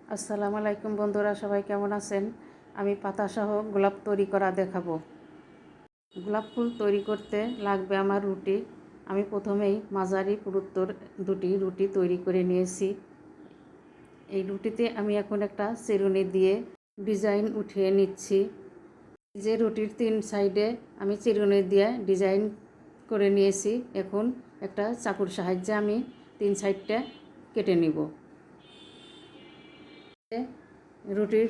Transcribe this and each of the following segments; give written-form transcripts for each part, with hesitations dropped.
আসসালামু আলাইকুম বন্ধুরা, সবাই কেমন আছেন? আমি পাতাসহ গোলাপ তৈরি করা দেখাবো। গোলাপ ফুল তৈরি করতে লাগবে আমার রুটি। আমি প্রথমেই মাঝারি পুরুত্বর দুটি রুটি তৈরি করে নিয়েছি। এই রুটিতে আমি এখন একটা চিরুনি দিয়ে ডিজাইন উঠিয়ে নিচ্ছি। যে রুটির 3 সাইডে আমি চিরুনি দিয়ে ডিজাইন করে নিয়েছি। এখন একটা চাকুর সাহায্যে আমি 3 সাইডটা কেটে নিব। রুটির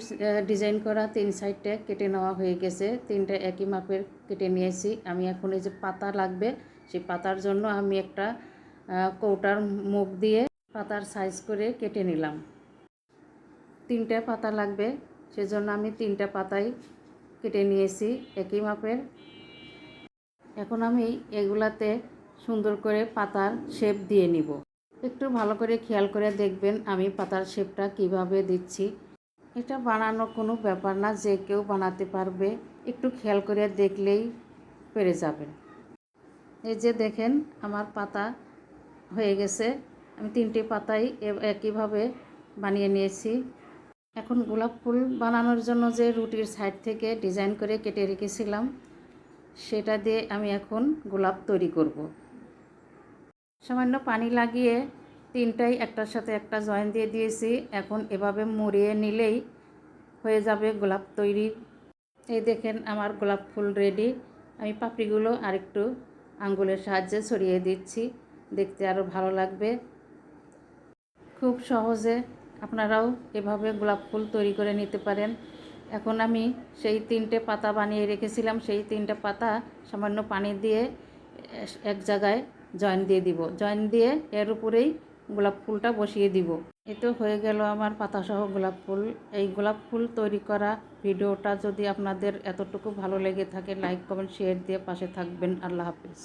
ডিজাইন করা 3 সাইডটা কেটে নেওয়া হয়ে গেছে। 3টা একই মাপের কেটে নিয়েছি। আমি এখন এই যে পাতা লাগবে, সেই পাতার জন্য আমি একটা কৌটার মুখ দিয়ে পাতার সাইজ করে কেটে নিলাম। 3টা পাতা লাগবে, সেজন্য আমি 3টা পাতাই কেটে নিয়েছি একই মাপের। এখন আমি এগুলাতে সুন্দর করে পাতার শেপ দিয়ে নিব। একটু ভালো করে খেয়াল করে দেখবেন আমি পাতার শেপটা কিভাবে দিচ্ছি। এটা বানানো কোনো ব্যাপার না, যে কেউ বানাতে পারবে। একটু খেয়াল করে দেখলেই পেরে যাবেন। এই যে দেখেন আমার পাতা হয়ে গেছে। আমি 3টে পাতাই একইভাবে বানিয়ে নিয়েছি। এখন গোলাপ ফুল বানানোর জন্য যে রুটির সাইড থেকে ডিজাইন করে কেটে রেখেছিলাম, সেটা দিয়ে আমি এখন গোলাপ তৈরি করব। সামান্য পানি লাগিয়ে 3টাই একটার সাথে একটা জয়েন দিয়ে দিয়েছি। এখন এভাবে মুড়িয়ে নিলেই হয়ে যাবে গোলাপ তৈরি। এই দেখেন আমার গোলাপ ফুল রেডি। আমি পাপড়িগুলো আরেকটু আঙ্গুলের সাহায্যে ছড়িয়ে দিচ্ছি, দেখতে আরও ভালো লাগবে। খুব সহজে আপনারাও এভাবে গোলাপ ফুল তৈরি করে নিতে পারেন। এখন আমি সেই 3টে পাতা বানিয়ে রেখেছিলাম, সেই 3টে পাতা সামান্য পানি দিয়ে এক জায়গায় জয়েন দিয়ে দিব। জয়েন দিয়ে এর উপরেই গোলাপ ফুলটা বসিয়ে দিব। এই তো হয়ে গেল আমার পাতাসহ গোলাপ ফুল। এই গোলাপ ফুল তৈরি করা ভিডিওটা যদি আপনাদের এতটুকু ভালো লেগে থাকে, লাইক কমেন্ট শেয়ার দিয়ে পাশে থাকবেন। আল্লাহ হাফেজ।